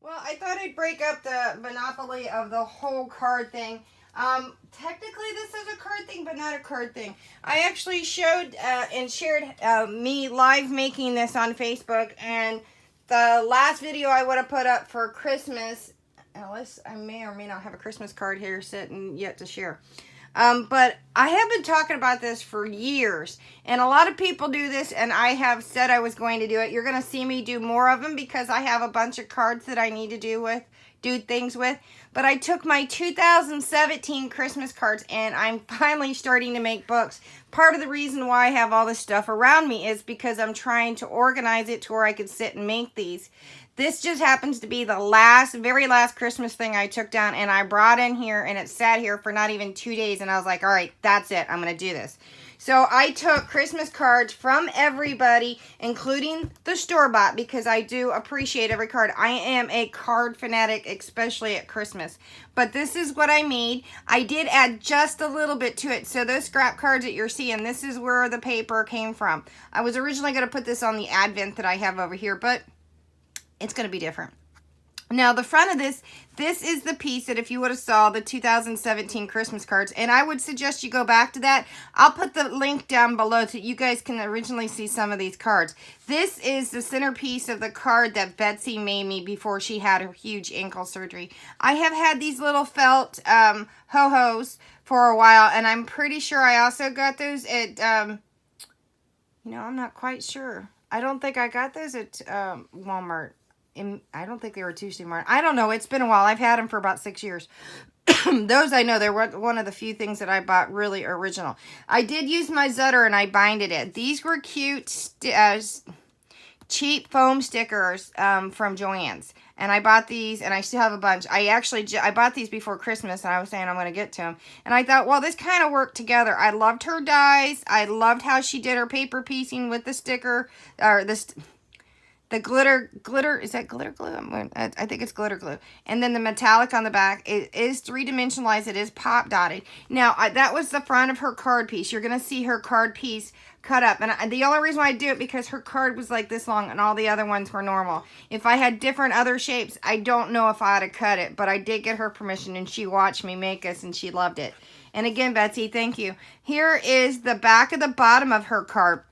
Well, I thought I'd break up the monopoly of the whole card thing. Technically, this is a card thing, but not a card thing. I actually showed and shared me live making this on Facebook, and the last video I would have put up for Christmas, unless I may or may not have a Christmas card here sitting yet to share. But I have been talking about this for years, and a lot of people do this, and I have said I was going to do it. You're going to see me do more of them because I have a bunch of cards that I need to do things with. But I took my 2017 Christmas cards, and I'm finally starting to make books. Part of the reason why I have all this stuff around me is because I'm trying to organize it to where I could sit and make these. This just happens to be the very last Christmas thing I took down, and I brought in here, and it sat here for not even 2 days, and I was like, all right, that's it. I'm going to do this. So I took Christmas cards from everybody, including the store-bought, because I do appreciate every card. I am a card fanatic, especially at Christmas. But this is what I made. I did add just a little bit to it. So those scrap cards that you're seeing, this is where the paper came from. I was originally going to put this on the Advent that I have over here, but it's going to be different. Now, the front of this is the piece that if you would have saw the 2017 Christmas cards, and I would suggest you go back to that. I'll put the link down below so you guys can originally see some of these cards. This is the centerpiece of the card that Betsy made me before she had her huge ankle surgery. I have had these little felt ho-hos for a while, and I'm pretty sure I also got those at, I'm not quite sure. I don't think I got those at Walmart. I don't think they were Tuesday Mart. I don't know. It's been a while. I've had them for about 6 years. Those I know. They're one of the few things that I bought really original. I did use my Zutter and I binded it. These were cute, cheap foam stickers from Joann's. And I bought these, and I still have a bunch. I bought these before Christmas, and I was saying I'm going to get to them. And I thought, well, this kind of worked together. I loved her dies. I loved how she did her paper piecing with the sticker, or the glitter, is that glitter glue? I think it's glitter glue. And then the metallic on the back, it is three-dimensionalized. It is pop dotted. Now, that was the front of her card piece. You're going to see her card piece cut up. And the only reason why I do it, because her card was like this long and all the other ones were normal. If I had different other shapes, I don't know if I'd have cut it. But I did get her permission, and she watched me make this, and she loved it. And again, Betsy, thank you. Here is the back of the bottom of her card.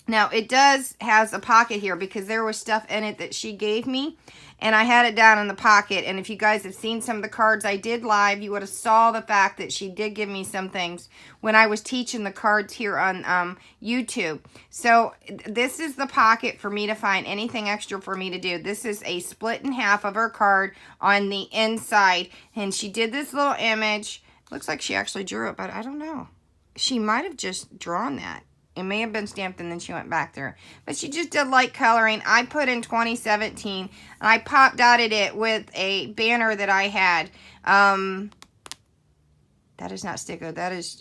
Now, it has a pocket here because there was stuff in it that she gave me, and I had it down in the pocket. And if you guys have seen some of the cards I did live, you would have saw the fact that she did give me some things when I was teaching the cards here on YouTube. So this is the pocket for me to find anything extra for me to do. This is a split in half of her card on the inside, and she did this little image. Looks like she actually drew it, but I don't know. She might have just drawn that. It may have been stamped and then she went back there. But she just did light coloring. I put in 2017. And I pop dotted it with a banner that I had. That is not Sticko. That is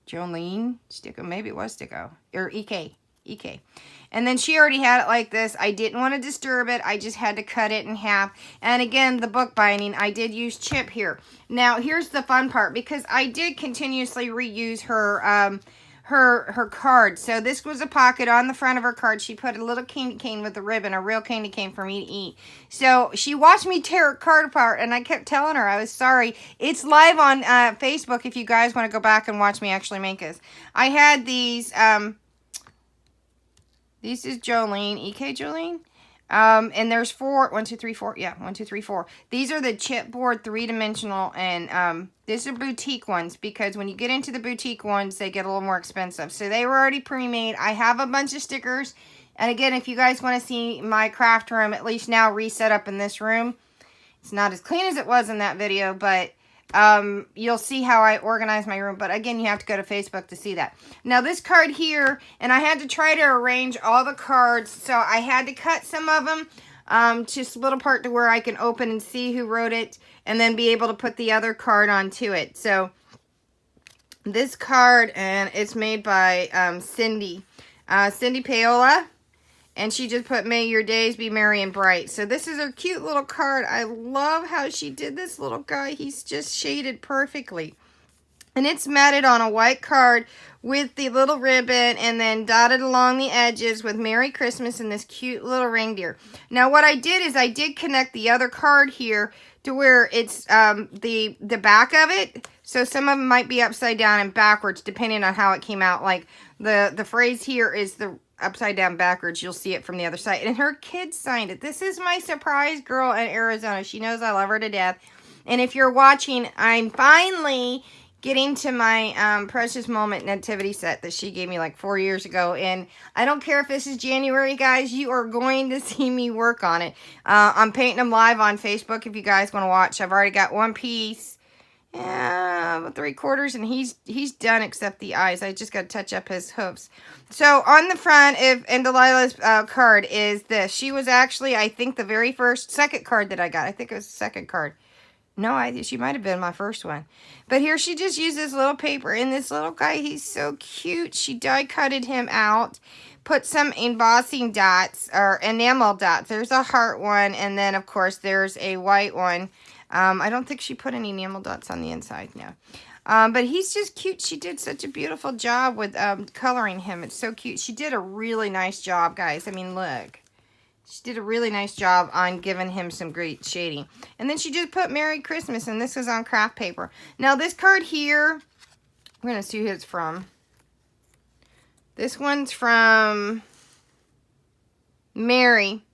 Jolene Sticko. Maybe it was Sticko. Or EK. EK. And then she already had it like this. I didn't want to disturb it. I just had to cut it in half. And again, the book binding, I did use chip here. Now, here's the fun part, because I did continuously reuse her her card. So this was a pocket on the front of her card. She put a little candy cane with a ribbon, a real candy cane for me to eat. So she watched me tear her card apart, and I kept telling her I was sorry. It's live on Facebook if you guys want to go back and watch me actually make this. I had these... This is Jolene, EK Jolene. And there's 4, 1, 2, 3, 4. Yeah, 1, 2, 3, 4. These are the chipboard 3-dimensional, and these are boutique ones, because when you get into the boutique ones, they get a little more expensive. So they were already pre-made. I have a bunch of stickers. And again, if you guys want to see my craft room, at least now reset up in this room, it's not as clean as it was in that video, but you'll see how I organize my room. But again, you have to go to Facebook to see that. Now this card here, and I had to try to arrange all the cards, so I had to cut some of them to split apart to where I can open and see who wrote it, and then be able to put the other card onto it. So this card, and it's made by Cindy Paola. And she just put, may your days be merry and bright. So this is her cute little card. I love how she did this little guy. He's just shaded perfectly. And it's matted on a white card with the little ribbon and then dotted along the edges with Merry Christmas and this cute little reindeer. Now what I did is I did connect the other card here to where it's the back of it. So some of them might be upside down and backwards depending on how it came out. Like the phrase here is the upside down backwards. You'll see it from the other side. And her kids signed it. This is my surprise girl in Arizona. She knows I love her to death. And if you're watching, I'm finally getting to my Precious Moment nativity set that she gave me like 4 years ago. And I don't care if this is January, guys. You are going to see me work on it. I'm painting them live on Facebook if you guys want to watch. I've already got one piece. Yeah, 3/4, and he's done except the eyes. I just got to touch up his hoofs. So on the front of Delilah's card is this. She was actually, I think, the very second card that I got. I think it was the second card. No, she might have been my first one. But here she just used this little paper. And this little guy, he's so cute. She die-cutted him out. Put some embossing dots, or enamel dots. There's a heart one. And then, of course, there's a white one. I don't think she put any enamel dots on the inside, no. But he's just cute. She did such a beautiful job with coloring him. It's so cute. She did a really nice job, guys. I mean, look. She did a really nice job on giving him some great shading. And then she just put Merry Christmas, and this is on craft paper. Now, this card here, we're going to see who it's from. This one's from Mary.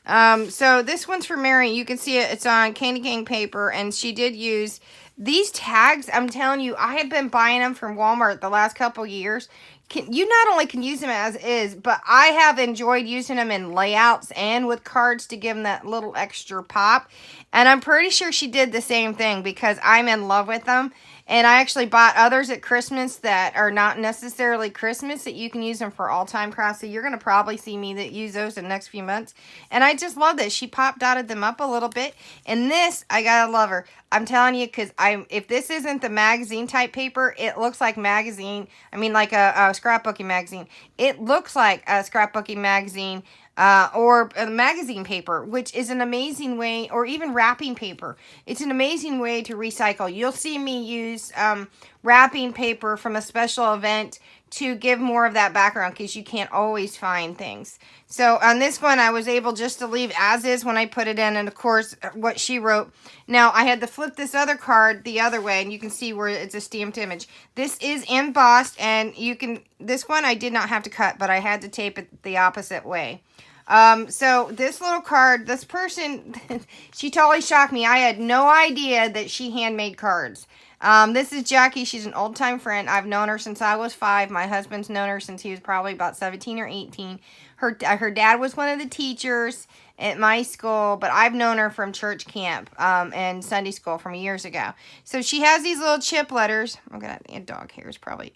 So this one's for Mary. You can see it. It's on Candy Cane paper, and she did use these tags. I'm telling you, I have been buying them from Walmart the last couple years. You not only can use them as is, but I have enjoyed using them in layouts and with cards to give them that little extra pop. And I'm pretty sure she did the same thing because I'm in love with them. And I actually bought others at Christmas that are not necessarily Christmas that you can use them for all-time crafts. So you're going to probably see me that use those in the next few months. And I just love this. She dotted them up a little bit. And this, I got to love her. I'm telling you, because if this isn't the magazine type paper, it looks like magazine. I mean, like a scrapbooking magazine. It looks like a scrapbooking magazine. Or a magazine paper, which is an amazing way, or even wrapping paper. It's an amazing way to recycle. You'll see me use wrapping paper from a special event to give more of that background because you can't always find things. So on this one, I was able just to leave as is when I put it in, and of course, what she wrote. Now, I had to flip this other card the other way, and you can see where it's a stamped image. This is embossed, and this one I did not have to cut, but I had to tape it the opposite way. So this little card, this person, she totally shocked me. I had no idea that she handmade cards. This is Jackie. She's an old-time friend. I've known her since I was 5. My husband's known her since he was probably about 17 or 18. Her dad was one of the teachers at my school, but I've known her from church camp and Sunday school from years ago. So she has these little chip letters. I'm going to add dog hairs, probably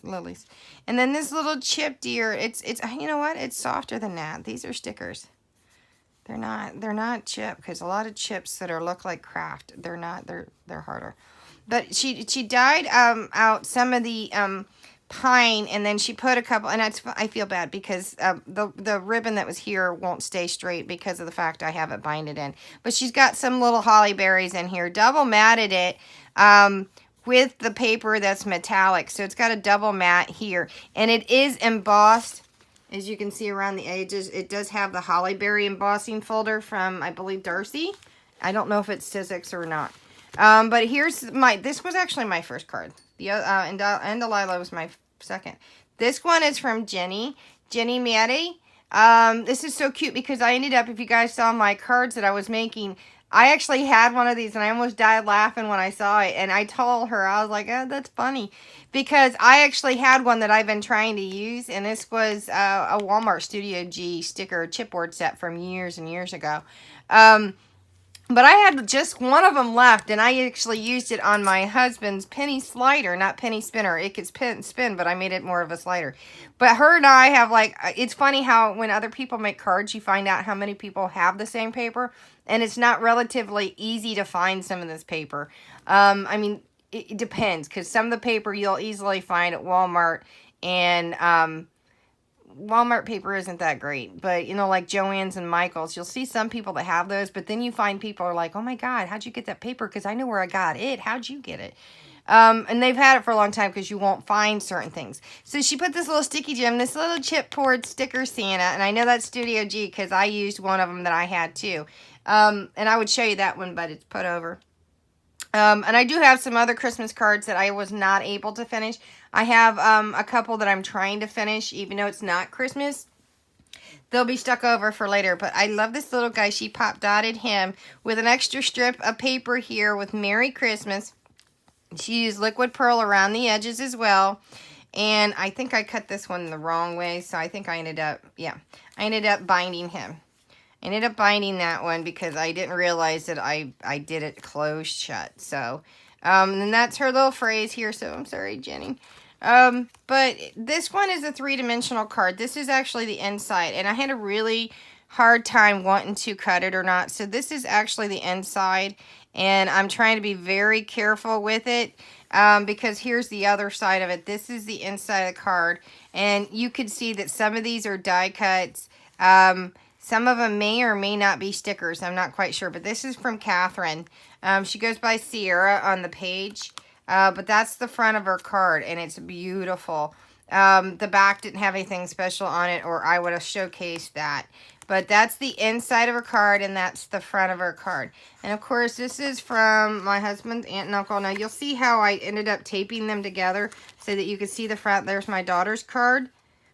Lily's. And then this little chip deer, it's you know what? It's softer than that. These are stickers. They're not chip, because a lot of chips that look like craft, they're not, they're harder. But she dyed out some of the pine, and then she put a couple, and I feel bad because the ribbon that was here won't stay straight because of the fact I have it binded in. But she's got some little holly berries in here, double matted it with the paper that's metallic. So it's got a double matte here, and it is embossed. As you can see around the edges, it does have the holly berry embossing folder from, I believe, Darcy. I don't know if it's Sizzix or not. But here's this was actually my first card. The and Delilah was my second. This one is from Jenny Maddie. This is so cute because I ended up, if you guys saw my cards that I was making, I actually had one of these, and I almost died laughing when I saw it. And I told her, I was like, oh, that's funny. Because I actually had one that I've been trying to use, and this was a Walmart Studio G sticker chipboard set from years and years ago. But I had just one of them left, and I actually used it on my husband's penny slider, not penny spinner. It could spin, but I made it more of a slider. But her and I have, like, it's funny how when other people make cards, you find out how many people have the same paper, and it's not relatively easy to find some of this paper. I mean, it depends, because some of the paper you'll easily find at Walmart, and Walmart paper isn't that great, but you know, like Joann's and Michael's, you'll see some people that have those, but then you find people are like, oh my God, how'd you get that paper? Because I know where I got it. How'd you get it? And they've had it for a long time because you won't find certain things. So she put this little sticky gem, this little chipboard sticker Santa, and I know that's Studio G because I used one of them that I had too. And I would show you that one, but it's put over. And I do have some other Christmas cards that I was not able to finish. I have a couple that I'm trying to finish, even though it's not Christmas. They'll be stuck over for later. But I love this little guy. She pop dotted him with an extra strip of paper here with Merry Christmas. She used liquid pearl around the edges as well. And I think I cut this one the wrong way. So I think I ended up binding him. I ended up binding that one because I didn't realize that I did it closed shut. So, and that's her little phrase here. So I'm sorry, Jenny. But this one is a 3-dimensional card. This is actually the inside. And I had a really hard time wanting to cut it or not. So this is actually the inside. And I'm trying to be very careful with it. Because here's the other side of it. This is the inside of the card. And you can see that some of these are die cuts. Some of them may or may not be stickers. I'm not quite sure. But this is from Catherine. She goes by Sierra on the page. But that's the front of her card. And it's beautiful. The back didn't have anything special on it. Or I would have showcased that. But that's the inside of her card. And that's the front of her card. And of course this is from my husband's aunt and uncle. Now you'll see how I ended up taping them together. So that you can see the front. There's my daughter's card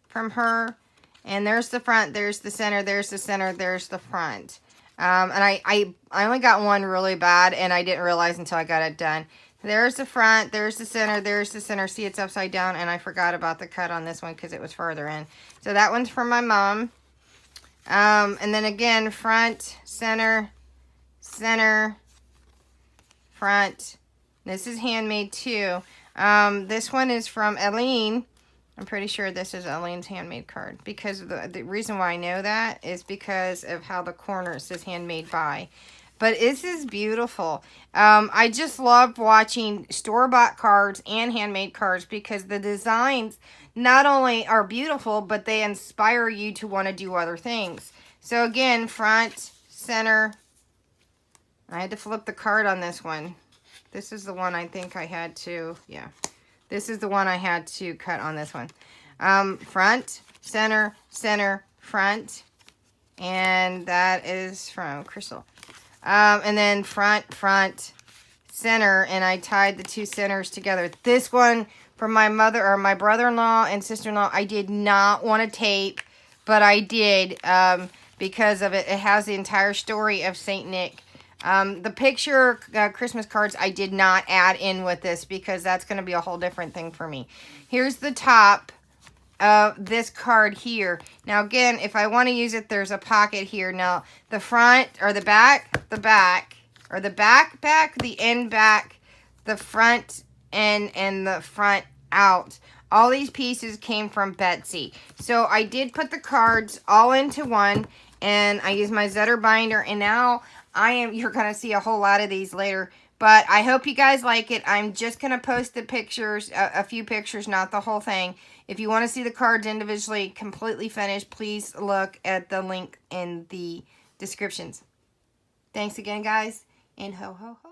from her. And there's the front, there's the center, there's the center, there's the front. And I only got one really bad, and I didn't realize until I got it done. There's the front, there's the center, there's the center. See, it's upside down, and I forgot about the cut on this one because it was further in. So that one's from my mom. And then again, front, center, center, front. This is handmade too. This one is from Eileen. I'm pretty sure this is Eileen's handmade card because the reason why I know that is because of how the corner says handmade by. But this is beautiful. I just love watching store-bought cards and handmade cards because the designs not only are beautiful, but they inspire you to want to do other things. So again, front, center. I had to flip the card on this one. This is the one I think I had to, yeah. This is the one I had to cut on this one. Front, center, center, front. And that is from Crystal. And then front, front, center. And I tied the two centers together. This one from my mother or my brother-in-law and sister-in-law, I did not want to tape. But I did because of it. It has the entire story of St. Nick. The picture Christmas cards I did not add in with this because that's going to be a whole different thing for me. Here's the top of this card here. Now again, if I want to use it, there's a pocket here. Now the front or the back, or the back, the end back, the front and the front out. All these pieces came from Betsy. So I did put the cards all into one and I used my Zetter binder and now you're going to see a whole lot of these later, but I hope you guys like it. I'm just going to post the pictures, a few pictures, not the whole thing. If you want to see the cards individually, completely finished, please look at the link in the descriptions. Thanks again, guys, and ho, ho, ho.